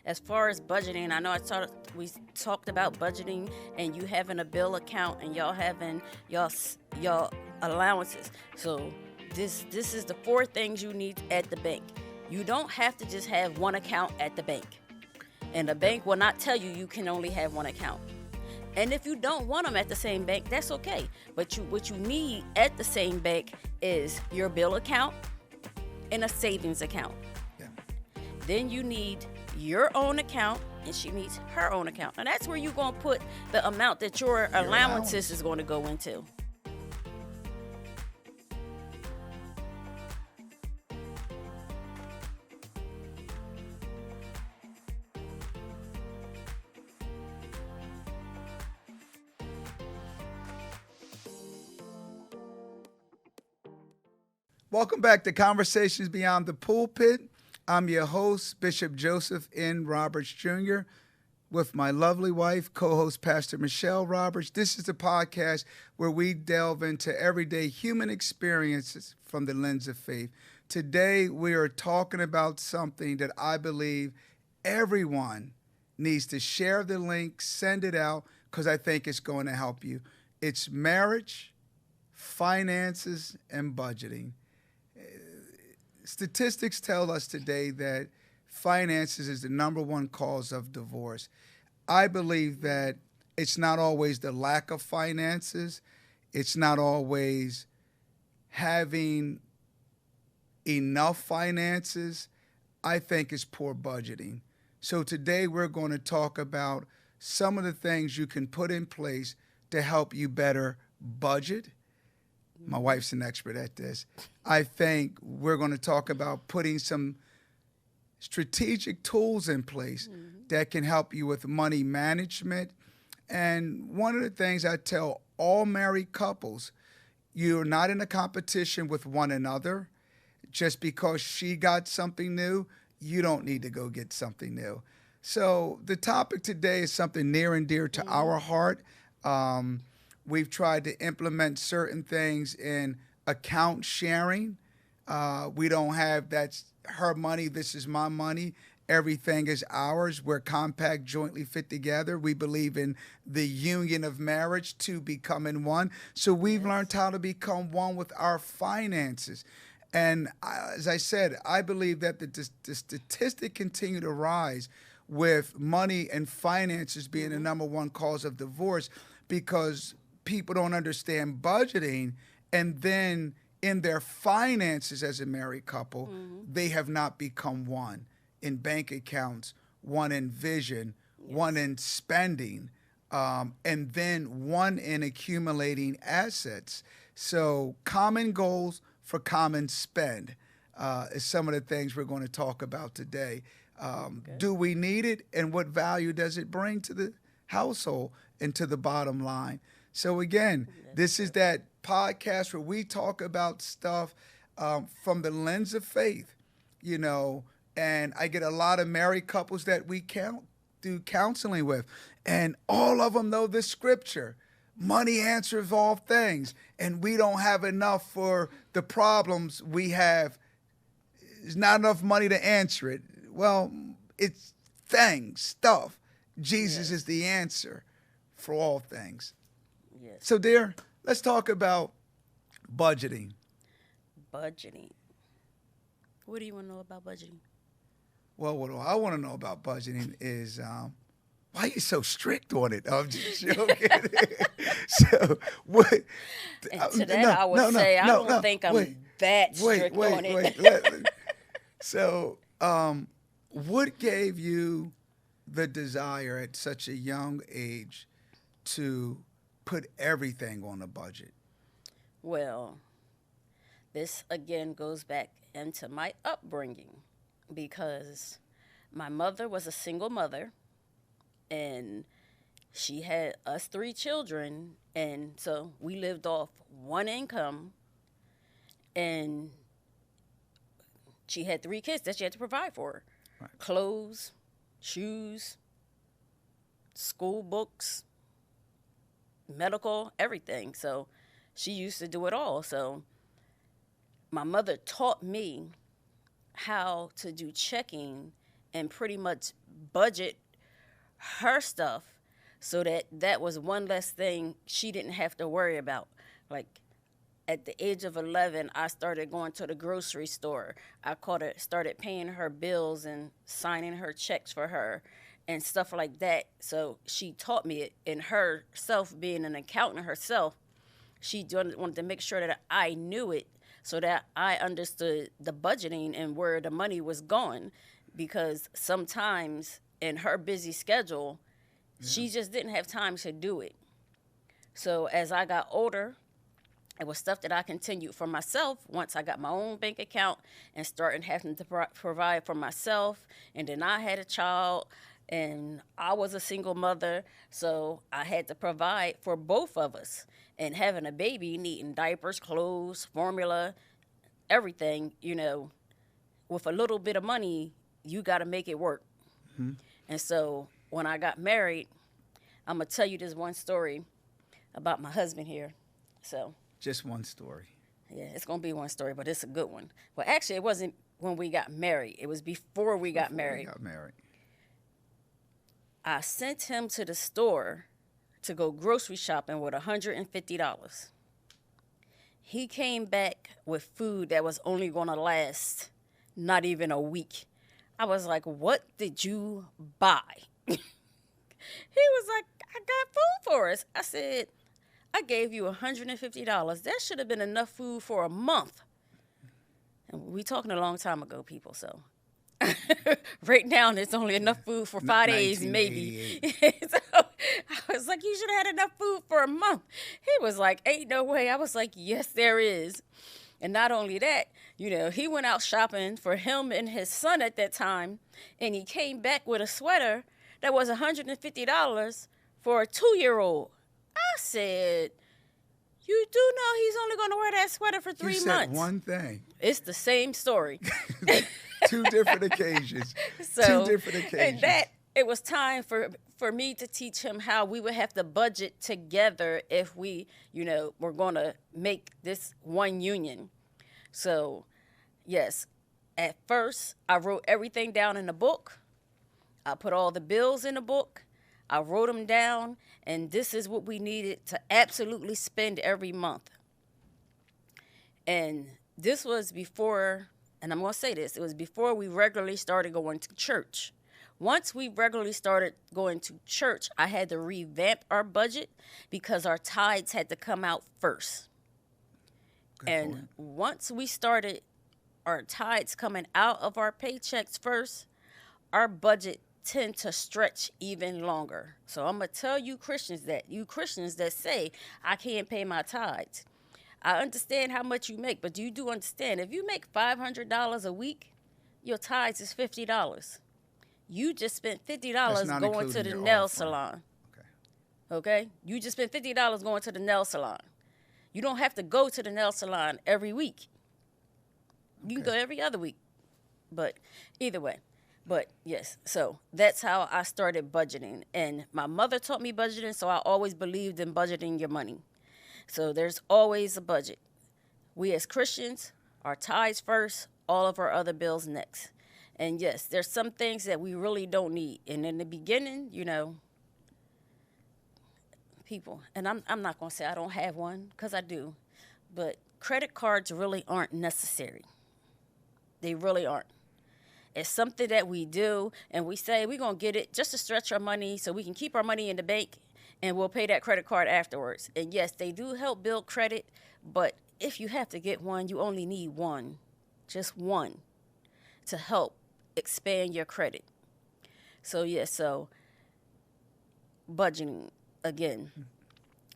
as far as budgeting, I know we talked about budgeting and you having a bill account and y'all having y'all allowances. So this is the four things you need at the bank. You don't have to just have one account at the bank. And the bank will not tell you can only have one account. And if you don't want them at the same bank, that's okay. But what you need at the same bank is your bill account and a savings account. Yeah. Then you need your own account, and she needs her own account. And that's where you're going to put the amount that your allowances is going to go into. Welcome back to Conversations Beyond the Pulpit. I'm your host, Bishop Joseph N. Roberts Jr., with my lovely wife, co-host Pastor Michelle Roberts. This is the podcast where we delve into everyday human experiences from the lens of faith. Today, we are talking about something that I believe everyone needs to share the link, send it out, because I think it's going to help you. It's marriage, finances, and budgeting. Statistics tell us today that finances is the number one cause of divorce. I believe that it's not always the lack of finances. It's not always having enough finances. I think it's poor budgeting. So today we're going to talk about some of the things you can put in place to help you better budget. My wife's an expert at this. I think we're going to talk about putting some strategic tools in place that can help you with money management. And one of the things I tell all married couples, you're not in a competition with one another. Just because she got something new, you don't need to go get something new. So the topic today is something near and dear to our heart. We've tried to implement certain things in account sharing. We don't have that's her money, this is my money. Everything is ours. We're compact, jointly fit together. We believe in the union of marriage, two becoming one. So we've learned how to become one with our finances. And as I said, I believe that the statistic continue to rise with money and finances being the number one cause of divorce, because people don't understand budgeting, and then in their finances as a married couple, they have not become one in bank accounts, one in vision, one in spending, and then one in accumulating assets. So common goals for common spend is some of the things we're going to talk about today. Do we need it, and what value does it bring to the household and to the bottom line? So again, this is that podcast where we talk about stuff from the lens of faith, you know, and I get a lot of married couples that we do counseling with, and all of them know this scripture: money answers all things, and we don't have enough for the problems we have. There's not enough money to answer it. Well, it's stuff. Jesus is the answer for all things. Yes. So, dear, let's talk about budgeting. Budgeting. What do you want to know about budgeting? Well, what I want to know about budgeting is why are you so strict on it? I'm just joking. So, what? And to that, I would say I don't think I'm that strict on it. So, what gave you the desire at such a young age to put everything on a budget? Well, this again goes back into my upbringing, because my mother was a single mother, and she had us 3 children, and so we lived off one income, and she had 3 kids that she had to provide for her. Right. Clothes, shoes, school books, medical, everything. So she used to do it all. So my mother taught me how to do checking and pretty much budget her stuff so that was one less thing she didn't have to worry about. Like at the age of 11, I started going to the grocery store. I started paying her bills and signing her checks for her and stuff like that. So she taught me it. And herself being an accountant herself, she wanted to make sure that I knew it so that I understood the budgeting and where the money was going. Because sometimes in her busy schedule, she just didn't have time to do it. So as I got older, it was stuff that I continued for myself once I got my own bank account and started having to provide for myself. And then I had a child, and I was a single mother, so I had to provide for both of us. And having a baby, needing diapers, clothes, formula, everything, with a little bit of money, you got to make it work. Mm-hmm. And so when I got married, I'm going to tell you this one story about my husband here. So just one story. Yeah, it's going to be one story, but it's a good one. Well, actually, it wasn't when we got married. It was before we got married. I sent him to the store to go grocery shopping with $150. He came back with food that was only going to last not even a week. I was like, what did you buy? He was like, I got food for us. I said, I gave you $150. That should have been enough food for a month. And we talking a long time ago, people, so. Right now, there's only enough food for 5 days, maybe. So I was like, you should have had enough food for a month. He was like, ain't no way. I was like, yes, there is. And not only that, he went out shopping for him and his son at that time, and he came back with a sweater that was $150 for a 2-year-old. I said, you do know he's only going to wear that sweater for 3 months. You said one thing. It's the same story. Two different occasions. Two different occasions. And that, it was time for me to teach him how we would have to budget together if we, were going to make this one union. So, yes, at first, I wrote everything down in the book. I put all the bills in the book. I wrote them down, and this is what we needed to absolutely spend every month. And this was before, and I'm going to say this, it was before we regularly started going to church. Once we regularly started going to church, I had to revamp our budget because our tithes had to come out first. Good point. Once we started our tithes coming out of our paychecks first, our budget tend to stretch even longer. So I'm going to tell you Christians that say, I can't pay my tithes. I understand how much you make, but you do understand, if you make $500 a week, your tithes is $50. You just spent $50 going to the nail salon. Okay? You just spent $50 going to the nail salon. You don't have to go to the nail salon every week. You can go every other week. But either way. But yes, so that's how I started budgeting. And my mother taught me budgeting, so I always believed in budgeting your money. So there's always a budget. We as Christians, our tithes first, all of our other bills next. And yes, there's some things that we really don't need. And in the beginning, people, and I'm not going to say I don't have one, because I do, but credit cards really aren't necessary. They really aren't. It's something that we do, and we say we're going to get it just to stretch our money so we can keep our money in the bank, and we'll pay that credit card afterwards. And yes, they do help build credit, but if you have to get one, you only need one, just one, to help expand your credit. So, yes, so budgeting again.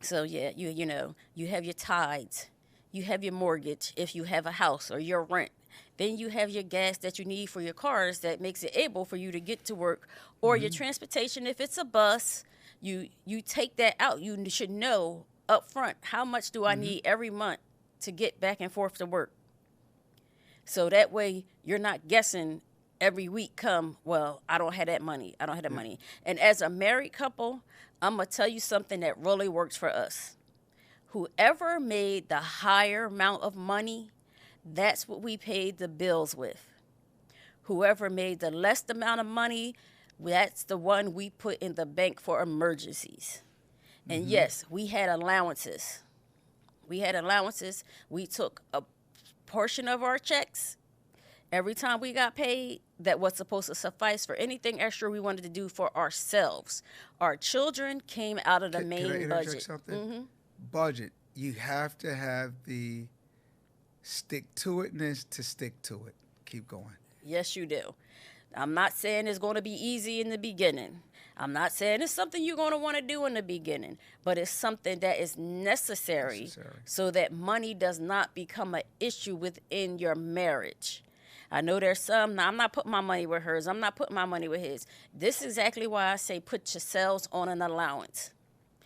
So, yeah, you have your tithes, you have your mortgage if you have a house or your rent. Then you have your gas that you need for your cars that makes it able for you to get to work, or your transportation if it's a bus. You take that out. You should know up front, how much do I need every month to get back and forth to work? So that way you're not guessing every week I don't have that money. I don't have that money. And as a married couple, I'm going to tell you something that really works for us. Whoever made the higher amount of money, that's what we paid the bills with. Whoever made the less amount of money, that's the one we put in the bank for emergencies. And yes, we had allowances. We took a portion of our checks every time we got paid that was supposed to suffice for anything extra we wanted to do for ourselves. Our children came out of the Can I main interject budget. something? Budget. You have to have the stick-to-itness to stick to it. Keep going. Yes, you do. I'm not saying it's going to be easy in the beginning. I'm not saying it's something you're going to want to do in the beginning, but it's something that is necessary so that money does not become an issue within your marriage. I know there's some, now I'm not putting my money with hers. I'm not putting my money with his. This is exactly why I say put yourselves on an allowance.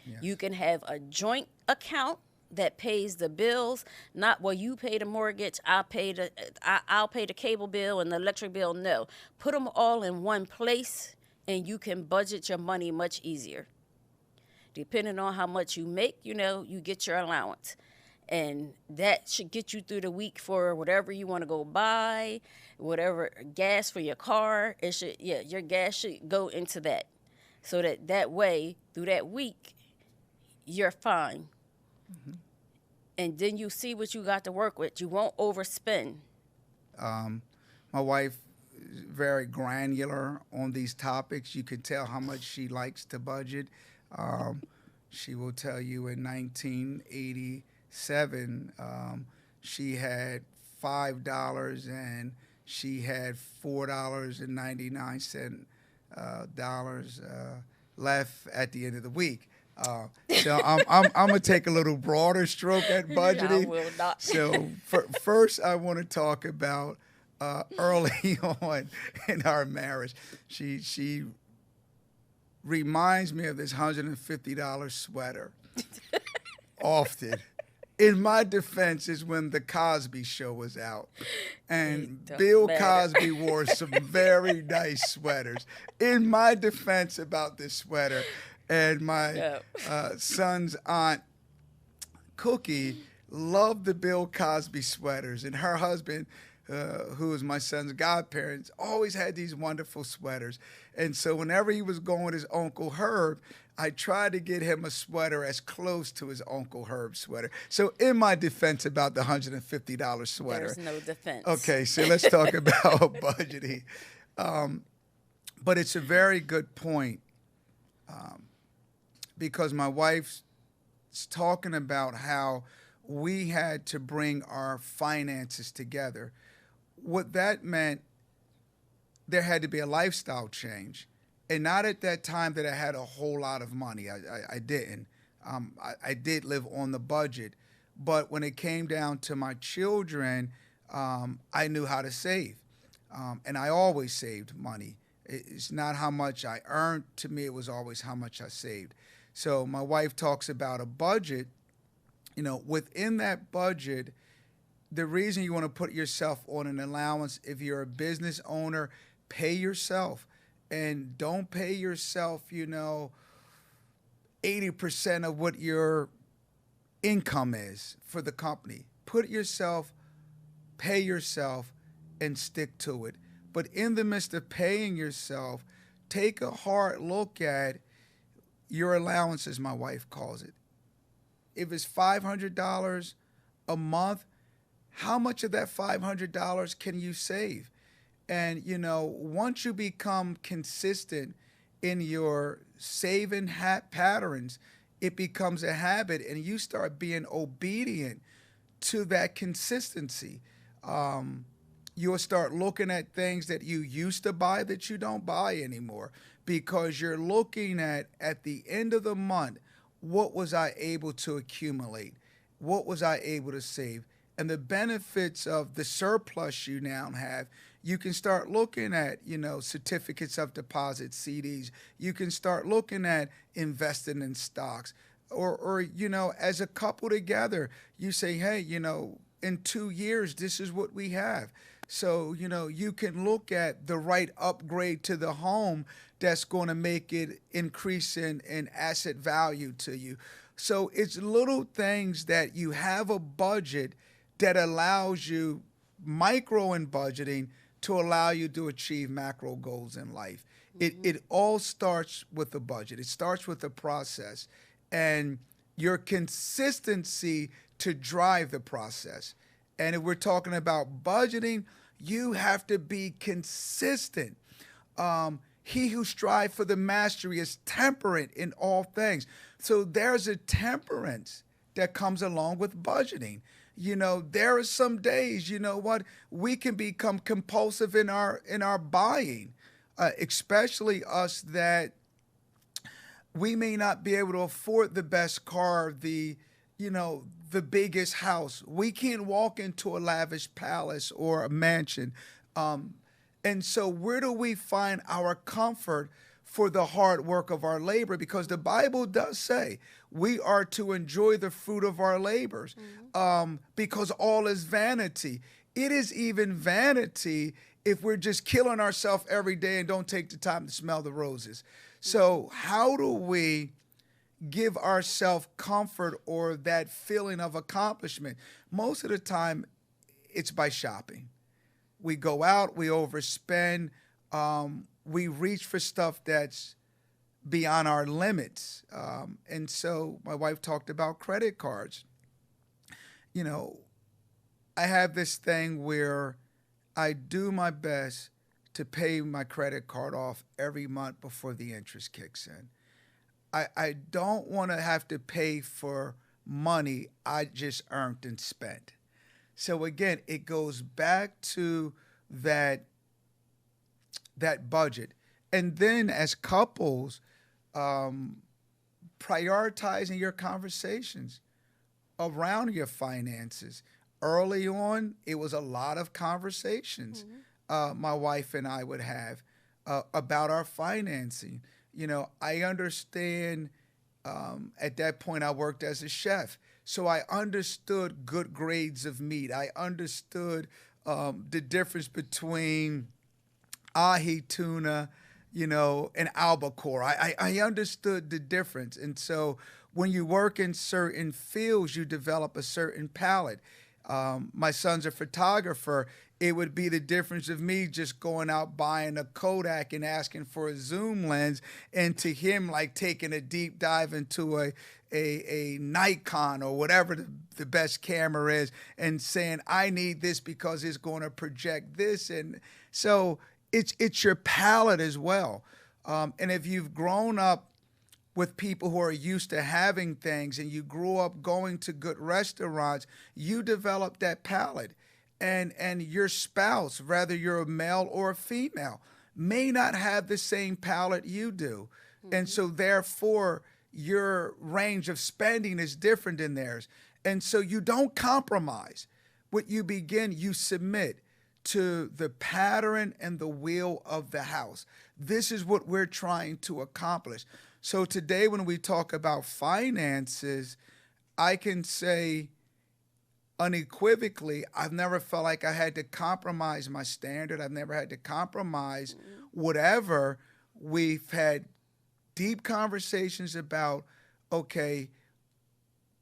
Yes. You can have a joint account that pays the bills, not well you pay the mortgage, I'll pay the cable bill and the electric bill. No, put them all in one place and you can budget your money much easier. Depending on how much you make, you get your allowance, and that should get you through the week for whatever you want to go buy, whatever gas for your car. Your gas should go into that, so that way through that week you're fine. And then you see what you got to work with. You won't overspend. My wife is very granular on these topics. You can tell how much she likes to budget. She will tell you in 1987, she had $5 and she had $4.99 left at the end of the week. So I'm gonna take a little broader stroke at budgeting. I will not. So first, I want to talk about early on in our marriage. She reminds me of this $150 sweater often. In my defense is when the Cosby Show was out, and Bill Cosby wore some very nice sweaters. In my defense about this sweater, and my son's aunt, Cookie, loved the Bill Cosby sweaters, and her husband, who is my son's godparents, always had these wonderful sweaters. And so whenever he was going with his Uncle Herb, I tried to get him a sweater as close to his Uncle Herb's sweater. So in my defense about the $150 sweater. There's no defense. Okay, so let's talk about budgeting. But it's a very good point, because my wife's talking about how we had to bring our finances together. What that meant, there had to be a lifestyle change. And not at that time that I had a whole lot of money. I didn't. I did live on the budget. But when it came down to my children, I knew how to save. And I always saved money. It's not how much I earned. To me, it was always how much I saved. So my wife talks about a budget. Within that budget, the reason you want to put yourself on an allowance, if you're a business owner, pay yourself. And don't pay yourself, 80% of what your income is for the company. Pay yourself, and stick to it. But in the midst of paying yourself, take a hard look at your allowances, my wife calls it. If it's $500 a month, how much of that $500 can you save? And, once you become consistent in your saving patterns, it becomes a habit, and you start being obedient to that consistency. You'll start looking at things that you used to buy that you don't buy anymore, because you're looking at the end of the month, what was I able to accumulate? What was I able to save? And the benefits of the surplus you now have, you can start looking at, certificates of deposit, CDs. You can start looking at investing in stocks. Or as a couple together, you say, hey, in 2 years, this is what we have. So, you can look at the right upgrade to the home that's going to make it increase in asset value to you. So it's little things that you have a budget that allows you, micro in budgeting, to allow you to achieve macro goals in life. It all starts with the budget. It starts with the process and your consistency to drive the process. And if we're talking about budgeting, you have to be consistent. He who strives for the mastery is temperate in all things. So there's a temperance that comes along with budgeting. There are some days, we can become compulsive in our buying, especially us that we may not be able to afford the best car, the biggest house. We can't walk into a lavish palace or a mansion. And so where do we find our comfort for the hard work of our labor? Because the Bible does say we are to enjoy the fruit of our labors, because all is vanity. It is even vanity if we're just killing ourselves every day and don't take the time to smell the roses. So how do we give ourselves comfort or that feeling of accomplishment? Most of the time, it's by shopping. We go out, we overspend, we reach for stuff that's beyond our limits. And so my wife talked about credit cards. I have this thing where I do my best to pay my credit card off every month before the interest kicks in. I don't want to have to pay for money I just earned and spent. So again, it goes back to that budget. And then as couples, prioritizing your conversations around your finances. Early on, it was a lot of conversations my wife and I would have about our financing. I understand, at that point I worked as a chef. So I understood good grades of meat. I understood the difference between ahi tuna, and albacore. I understood the difference. And so when you work in certain fields, you develop a certain palate. My son's a photographer. It would be the difference of me just going out buying a Kodak and asking for a zoom lens, and to him like taking a deep dive into a Nikon or whatever the best camera is and saying, I need this because it's going to project this. And so it's your palate as well. And if you've grown up with people who are used to having things and you grew up going to good restaurants, you develop that palate. And your spouse, whether you're a male or a female, may not have the same palate you do. And so therefore, your range of spending is different than theirs. And so you don't compromise. What you begin, you submit to the pattern and the will of the house. This is what we're trying to accomplish. So today when we talk about finances, I can say unequivocally, I've never felt like I had to compromise my standard. I've never had to compromise whatever. We've had deep conversations about, okay,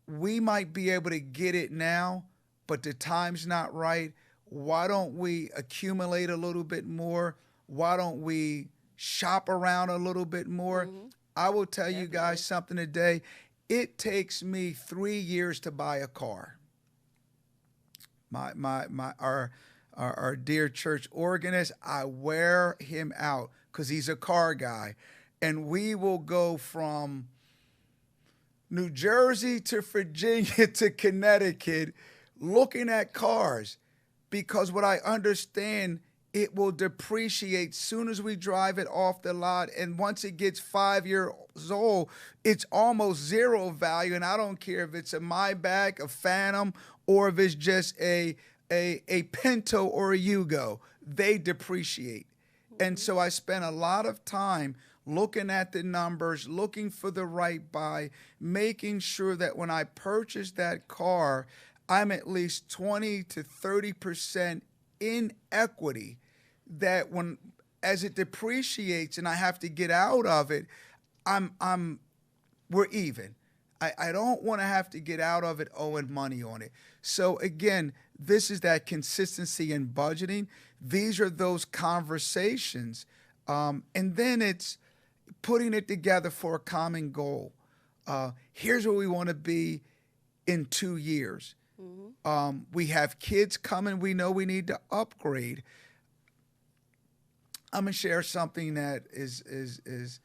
we might be able to get it now, but the time's not right. Why don't we accumulate a little bit more? Why don't we shop around a little bit more? I will tell you guys something today. It takes me 3 years to buy a car. Our dear church organist, I wear him out because he's a car guy. And we will go from New Jersey to Virginia to Connecticut looking at cars, because what I understand, it will depreciate soon as we drive it off the lot. And once it gets 5 years old, it's almost zero value. And I don't care if it's a Maybach, a Phantom, or if it's just a Pinto or a Yugo. They depreciate. And so I spent a lot of time looking at the numbers, looking for the right buy, making sure that when I purchase that car, I'm at least 20 to 30% in equity, that when as it depreciates and I have to get out of it, we're even. I don't want to have to get out of it owing money on it. So again, this is that consistency in budgeting. these are those conversations. And then it's putting it together for a common goal. Here's where we want to be in 2 years. We have kids coming. We know we need to upgrade. I'm going to share something that is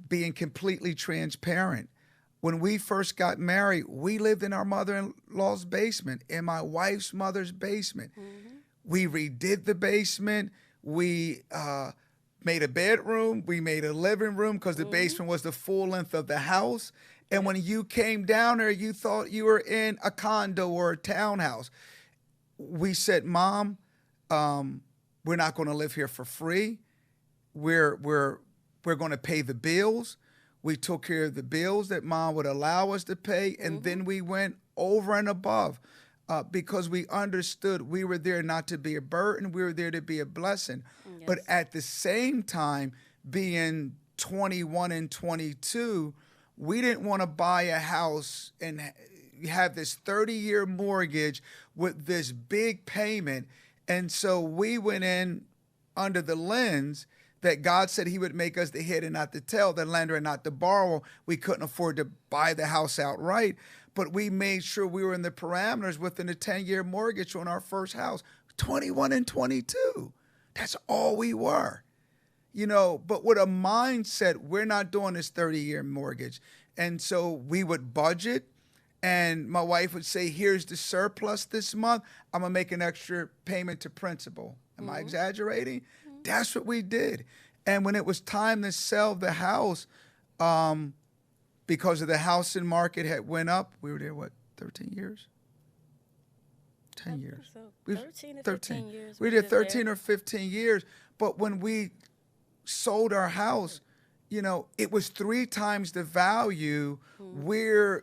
being completely transparent. When we first got married, we lived in our mother-in-law's basement, in my wife's mother's basement. We redid the basement. We made a bedroom. We made a living room because the basement was the full length of the house. And when you came down there, you thought you were in a condo or a townhouse. We said, Mom, we're not going to live here for free. We're going to pay the bills. We took care of the bills that Mom would allow us to pay, and then we went over and above because we understood we were there not to be a burden. We were there to be a blessing. Yes. But at the same time, being 21 and 22, we didn't want to buy a house and have this 30-year mortgage with this big payment. And so we went in under the lens that God said he would make us the head and not the tail, the lender and not the borrower. We couldn't afford to buy the house outright, but we made sure we were in the parameters within a 10-year mortgage on our first house, 21 and 22. That's all we were. But with a mindset, we're not doing this 30-year mortgage. And so we would budget, and my wife would say, here's the surplus this month. I'm going to make an extra payment to principal. Am I exaggerating? That's what we did. And when it was time to sell the house, because of the housing market had went up, we were there, 13 years? 10 years. So 13 or 15 years. We did 13 or 15 years. But when we sold our house, it was 3 times the value. We're,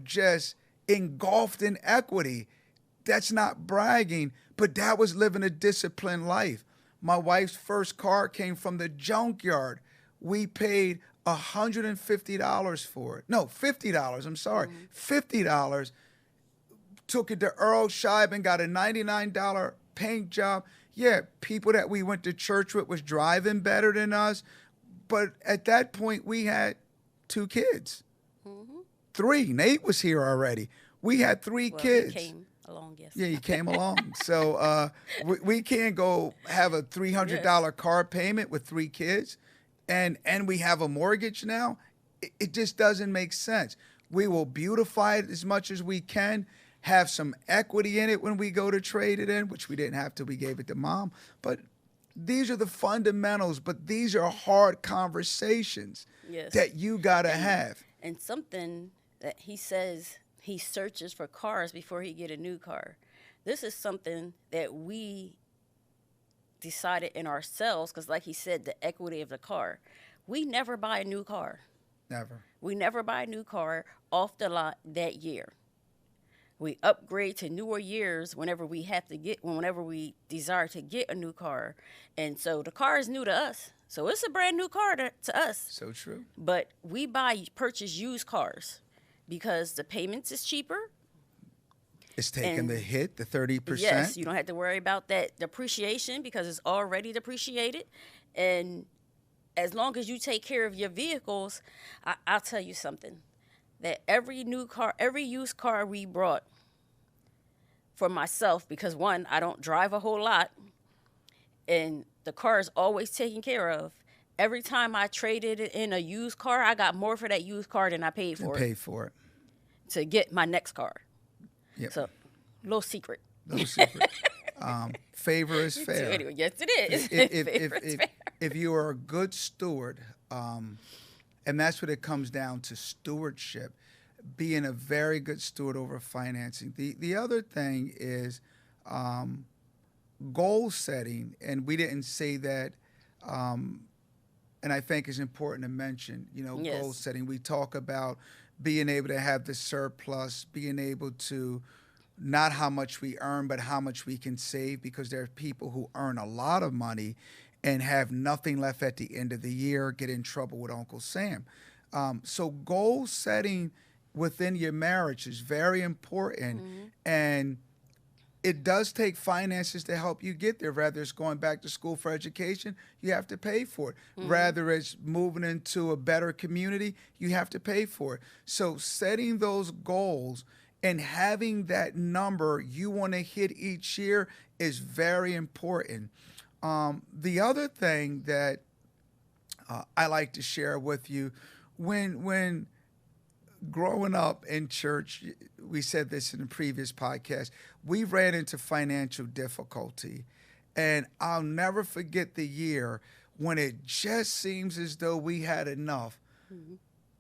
just engulfed in equity. That's not bragging, but that was living a disciplined life. My wife's first car came from the junkyard. We paid $150 for it. No, $50. I'm sorry. $50. Took it to Earl Scheib and got a $99 paint job. Yeah, people that we went to church with was driving better than us. But at that point, we had 2 kids. 3. Nate was here already. We had 3 kids. He came along, yes. Yeah, he came along. So we can't go have a $300 car payment with 3 kids, and we have a mortgage now. It just doesn't make sense. We will beautify it as much as we can, have some equity in it when we go to trade it in, which we didn't have till we gave it to Mom. But these are the fundamentals, but these are hard conversations that you got to have. And something that he says, he searches for cars before he get a new car. This is something that we decided in ourselves, because like he said, the equity of the car. We never buy a new car. Never. We never buy a new car off the lot that year. We upgrade to newer years whenever we desire to get a new car. And so the car is new to us. So it's a brand new car to us. So true. But we purchase used cars because the payments is cheaper. It's taking the hit, the 30%. Yes, you don't have to worry about that depreciation because it's already depreciated. And as long as you take care of your vehicles, I'll tell you something. That every used car we brought for myself, because one, I don't drive a whole lot, and the car is always taken care of. Every time I traded in a used car, I got more for that used car than I paid for it. Paid for it. To get my next car. Yep. So, little secret. Favor is fair. Anyway, yes, it is. If you are a good steward, and that's what it comes down to, stewardship, being a very good steward over financing. The other thing is goal setting, and we didn't say that, and I think it's important to mention, goal setting. We talk about being able to have the surplus, being able to not how much we earn, but how much we can save, because there are people who earn a lot of money and have nothing left at the end of the year, get in trouble with Uncle Sam. So goal setting within your marriage is very important. And it does take finances to help you get there. Whether it's going back to school for education, you have to pay for it. Rather it's moving into a better community, you have to pay for it. So setting those goals and having that number you want to hit each year is very important. The other thing that I like to share with you, when growing up in church, we said this in the previous podcast, we ran into financial difficulty. And I'll never forget the year when it just seems as though we had enough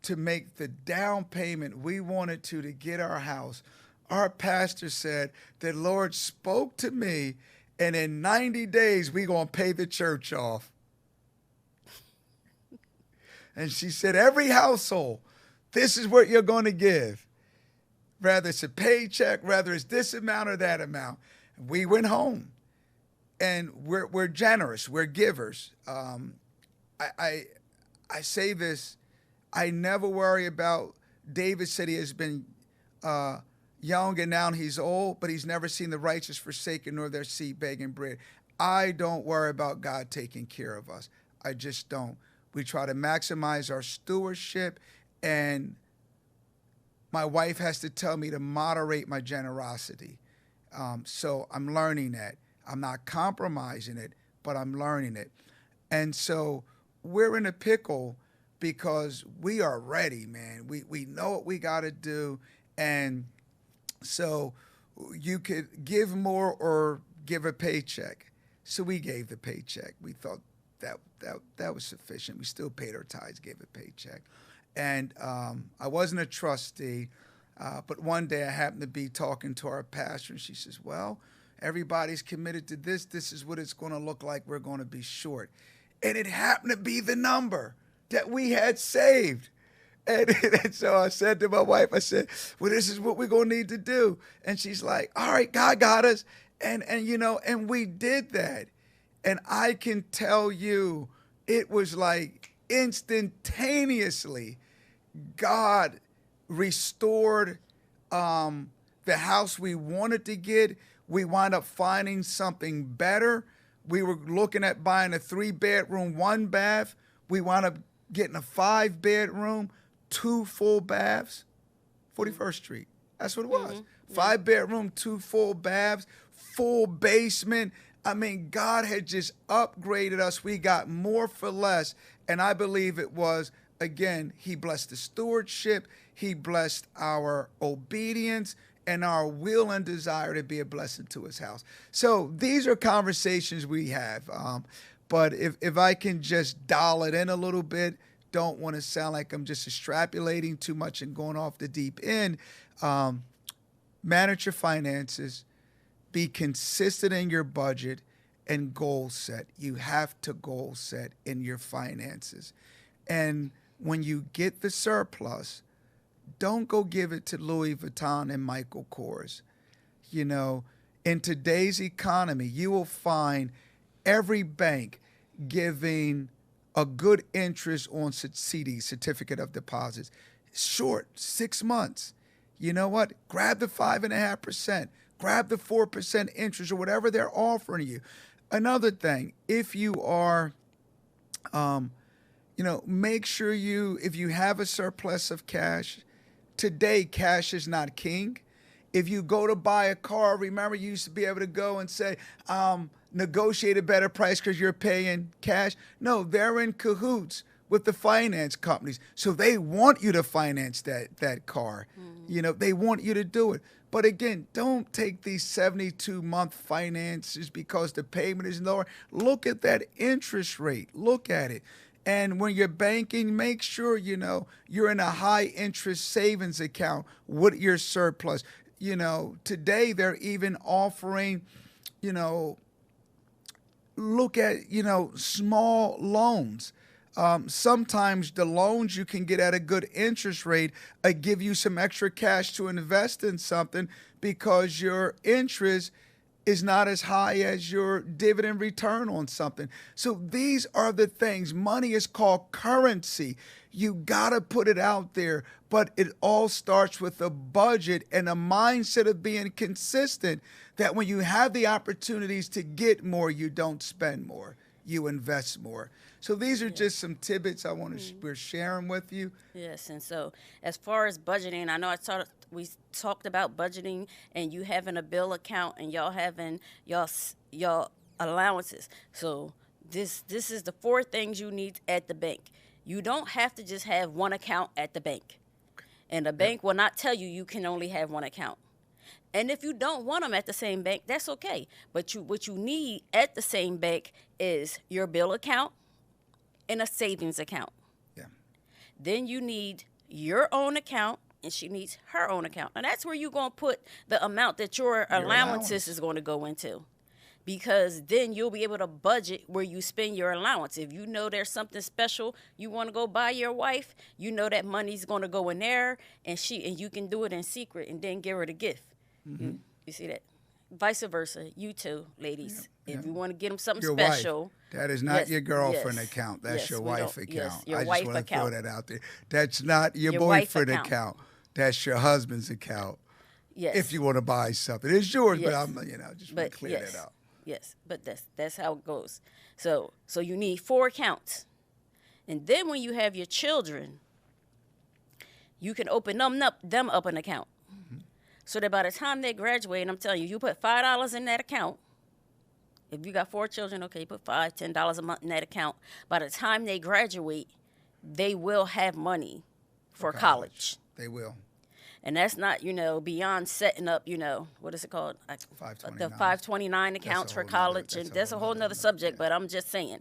to make the down payment we wanted to get our house. Our pastor said, the Lord spoke to me, and in 90 days, we're going to pay the church off. And she said, every household, this is what you're going to give. Whether it's a paycheck, whether it's this amount or that amount. We went home, and we're generous. We're givers. I say this. I never worry about. David said he has been young and now he's old, but he's never seen the righteous forsaken nor their seed begging bread. I don't worry about God taking care of us. I just don't. We try to maximize our stewardship, and my wife has to tell me to moderate my generosity. So I'm learning that. I'm not compromising it, but I'm learning it. And so we're in a pickle because we are ready, man. We know what we got to do. And so you could give more or give a paycheck. So we gave the paycheck. We thought that was sufficient. We still paid our tithes, gave a paycheck. And I wasn't a trustee, but one day I happened to be talking to our pastor, and she says, well, everybody's committed to this. This is what it's going to look like. We're going to be short. And it happened to be the number that we had saved. And so I said to my wife, I said, well, this is what we're going to need to do. And she's like, all right, God got us. And we did that. And I can tell you, it was like instantaneously, God restored the house we wanted to get. We wound up finding something better. We were looking at buying a 3-bedroom, 1 bath. We wound up getting a 5-bedroom, 2 full baths, 41st Street. That's what it was. 5-bedroom, 2 full baths, full basement. I mean, God had just upgraded us. We got more for less. And I believe it was, again, he blessed the stewardship. He blessed our obedience and our will and desire to be a blessing to his house. So these are conversations we have. But if I can just dial it in a little bit, don't want to sound like I'm just extrapolating too much and going off the deep end. Manage your finances. Be consistent in your budget and goal set. You have to goal set in your finances. And when you get the surplus, don't go give it to Louis Vuitton and Michael Kors. You know, in today's economy, you will find every bank giving a good interest on CDs, certificate of deposits. Short, 6 months. You know what? Grab the 5.5%. Grab the 4% interest or whatever they're offering you. Another thing, if you are, make sure if you have a surplus of cash, today cash is not king. If you go to buy a car, remember you used to be able to go and say, negotiate a better price because you're paying cash. No, they're in cahoots with the finance companies. So they want you to finance that car. You know, they want you to do it. But again, don't take these 72-month finances because the payment is lower. Look at that interest rate. Look at it. And when you're banking, make sure, you're in a high interest savings account with your surplus. Today they're even offering, look at, small loans. Sometimes the loans you can get at a good interest rate give you some extra cash to invest in something because your interest is not as high as your dividend return on something. So these are the things. Money is called currency. You got to put it out there, but it all starts with a budget and a mindset of being consistent, that when you have the opportunities to get more, you don't spend more, you invest more. So these are just some tidbits I want to we're sharing with you. Yes, and so as far as budgeting, I know we talked about budgeting and you having a bill account and y'all having y'all allowances. So this is the four things you need at the bank. You don't have to just have one account at the bank, and the bank will not tell you can only have one account. And if you don't want them at the same bank, that's okay. But what you need at the same bank is your bill account and a savings account. Yeah. Then you need your own account, and she needs her own account. And that's where you're going to put the amount that your allowances is going to go into. Because then you'll be able to budget where you spend your allowance. If you know there's something special you want to go buy your wife, you know that money's going to go in there, and you can do it in secret and then give her the gift. Mm-hmm. You see that? Vice versa, you too, ladies. Yeah. If you want to get them something Your special. Wife. That is not your girlfriend account. That's your wife account. Yes, your I wife just want to account. throw that out there. That's not your boyfriend account. That's your husband's account. Yes. If you want to buy something, it's yours. But I'm, just want to clear that out. Yes, but that's how it goes. So you need 4 accounts, and then when you have your children, you can open them up an account. So that by the time they graduate, and I'm telling you, you put $5 in that account. If you got 4 children, okay, you put $5, $10 a month in that account. By the time they graduate, they will have money for college. They will. And that's not, beyond setting up, what is it called? 529. The 529 accounts for college. And that's a whole nother subject, but I'm just saying.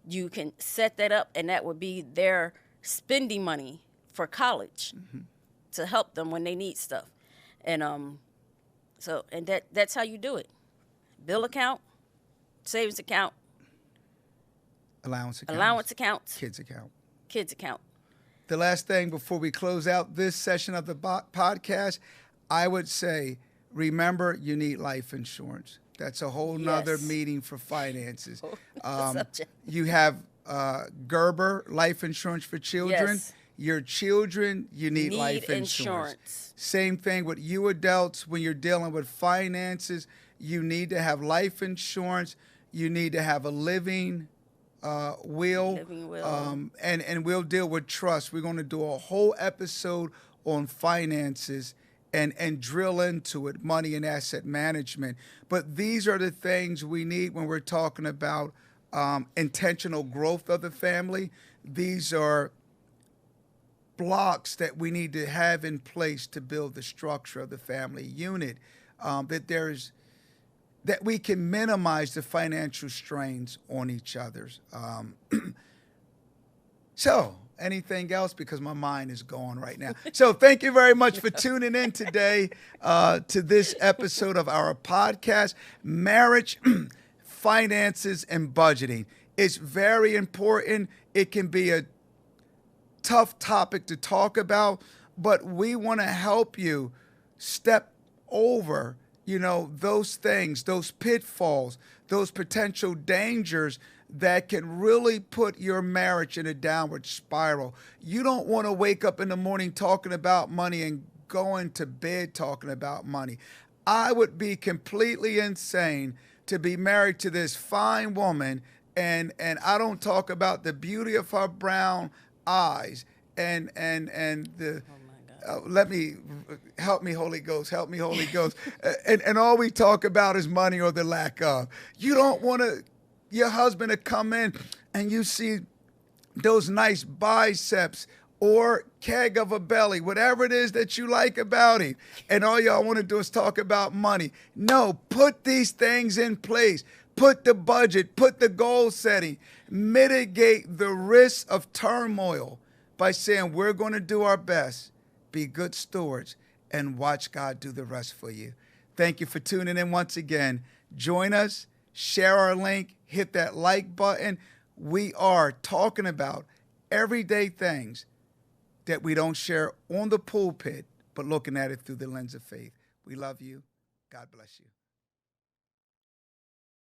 You can set that up, and that would be their spending money for college to help them when they need stuff. And that's how you do it. Bill account, savings account, allowance accounts, kids account. The last thing before we close out this session of the podcast, I would say, remember, you need life insurance. That's a whole nother meeting for finances. You have Gerber, life insurance for children. Yes. Your children, you need life insurance. Same thing with you adults. When you're dealing with finances, you need to have life insurance. You need to have a living will. And we'll deal with trust. We're going to do a whole episode on finances and drill into it, money and asset management. But these are the things we need when we're talking about intentional growth of the family. These are blocks that we need to have in place to build the structure of the family unit, that we can minimize the financial strains on each other's. So anything else, because my mind is going right now. So thank you very much for tuning in today to this episode of our podcast, Marriage, Finances, and Budgeting. It's very important. It can be a tough topic to talk about, but we want to help you step over, those things, those pitfalls, those potential dangers that can really put your marriage in a downward spiral. You don't want to wake up in the morning talking about money and going to bed talking about money. I would be completely insane to be married to this fine woman and I don't talk about the beauty of her brown eyes and the help me Holy Ghost and all we talk about is money or the lack of. You don't want your husband to come in and you see those nice biceps or keg of a belly, whatever it is that you like about him, and all y'all want to do is talk about money. No, put these things in place. Put the budget, put the goal setting, mitigate the risk of turmoil by saying we're going to do our best, be good stewards, and watch God do the rest for you. Thank you for tuning in once again. Join us, share our link, hit that like button. We are talking about everyday things that we don't share on the pulpit, but looking at it through the lens of faith. We love you. God bless you.